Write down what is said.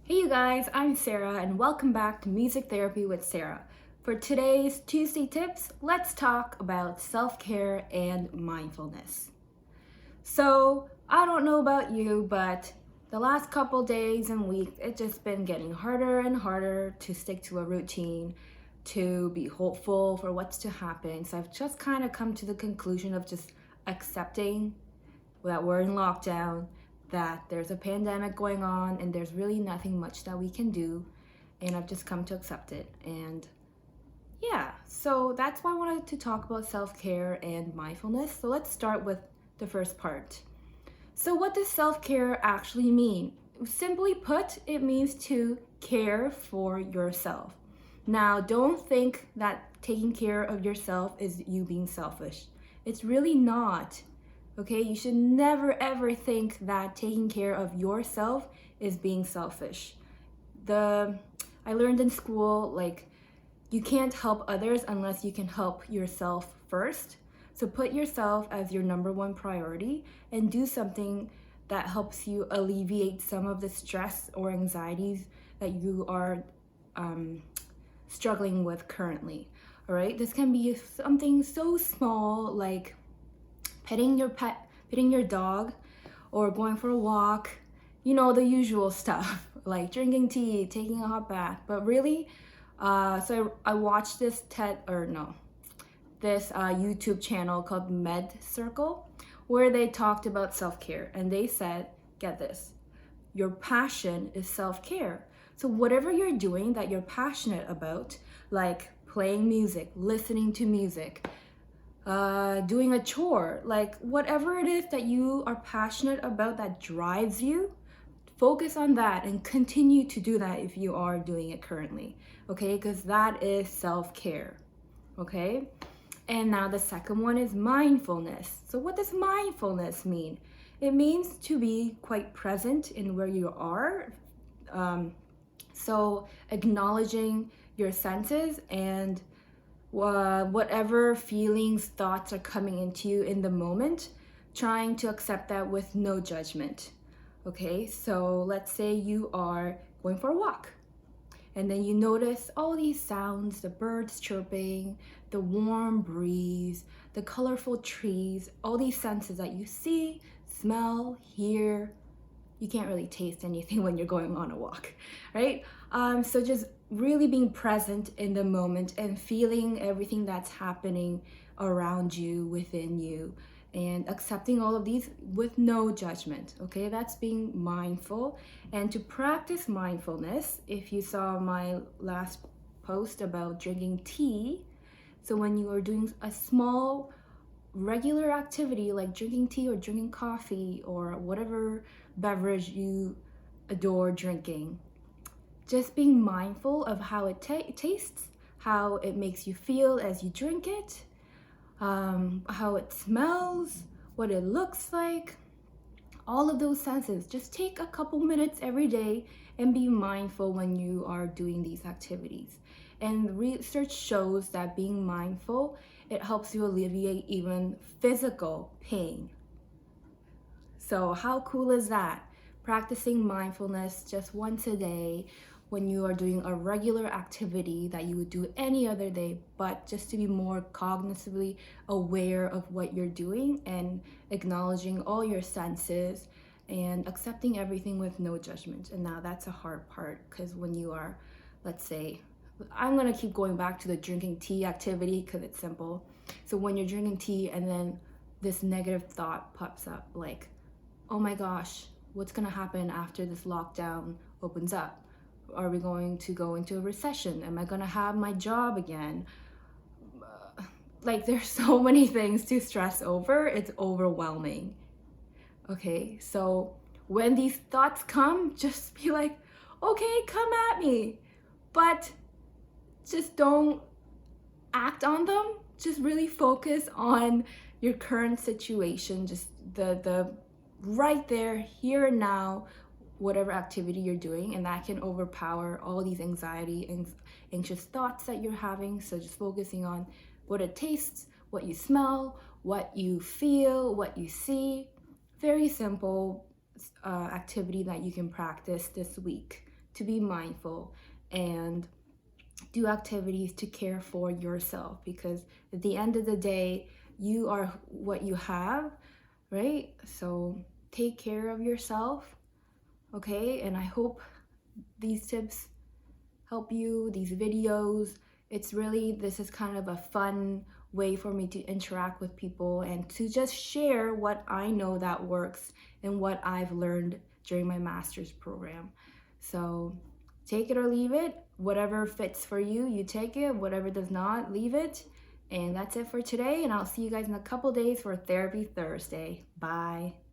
Hey you guys, I'm Sarah and welcome back to Music Therapy with Sarah. For today's Tuesday tips, let's talk about self-care and mindfulness. So, I don't know about you, but the last couple days and weeks, it's just been getting harder and harder to stick to a routine, to be hopeful for what's to happen. So I've just kind of come to the conclusion of just accepting that we're in lockdown, that there's a pandemic going on, and there's really nothing much that we can do. And I've just come to accept it. And yeah, so that's why I wanted to talk about self care and mindfulness. So let's start with the first part. So, what does self care actually mean? Simply put, it means to care for yourself. Now, don't think that taking care of yourself is you being selfish. It's really not. Okay, you should never ever think that taking care of yourself is being selfish. I learned in school, like, you can't help others unless you can help yourself first. So put yourself as your number one priority and do something that helps you alleviate some of the stress or anxieties that you are struggling with currently. All right, this can be something so small like petting your pet, petting your dog, or going for a walk, the usual stuff, like drinking tea, taking a hot bath. But really, so I watched this YouTube channel called Med Circle, where they talked about self-care. And they said, get this, your passion is self-care. So whatever you're doing that you're passionate about, like playing music, listening to music, doing a chore, like whatever it is that you are passionate about that drives you, focus on that and continue to do that if you are doing it currently, okay? Because that is self-care, okay? And now the second one is mindfulness. So what does mindfulness mean? It means to be quite present in where you are. So acknowledging your senses and whatever feelings, thoughts are coming into you in the moment, trying to accept that with no judgment. Okay, so let's say you are going for a walk and then you notice all these sounds, the birds chirping, the warm breeze, the colorful trees, all these senses that you see, smell, hear. You can't really taste anything when you're going on a walk, right? So just really being present in the moment and feeling everything that's happening around you, within you, and accepting all of these with no judgment, okay? That's being mindful. And to practice mindfulness, if you saw my last post about drinking tea, so when you are doing a small regular activity like drinking tea or drinking coffee or whatever beverage you adore drinking, just being mindful of how it tastes, how it makes you feel as you drink it, how it smells, what it looks like, all of those senses. Just take a couple minutes every day and be mindful when you are doing these activities. And research shows that being mindful, it helps you alleviate even physical pain. So how cool is that? Practicing mindfulness just once a day when you are doing a regular activity that you would do any other day, but just to be more cognitively aware of what you're doing and acknowledging all your senses and accepting everything with no judgment. And now that's a hard part, because when you are, let's say, I'm gonna keep going back to the drinking tea activity because it's simple. So when you're drinking tea and then this negative thought pops up, like, oh my gosh, what's gonna happen after this lockdown opens up? Are we going to go into a recession? Am I gonna have my job again? Like, there's so many things to stress over. It's overwhelming. Okay, so when these thoughts come, just be like, okay, come at me. But just don't act on them. Just really focus on your current situation, just the right there, here and now, whatever activity you're doing, and that can overpower all these anxiety and anxious thoughts that you're having. So just focusing on what it tastes, what you smell, what you feel, what you see. Very simple activity that you can practice this week to be mindful and do activities to care for yourself, because at the end of the day, you are what you have, right? So take care of yourself, okay? And I hope these tips help you, these videos. This is kind of a fun way for me to interact with people and to just share what I know that works and what I've learned during my master's program. So take it or leave it. Whatever fits for you, you take it. Whatever does not, leave it. And that's it for today. And I'll see you guys in a couple days for Therapy Thursday. Bye.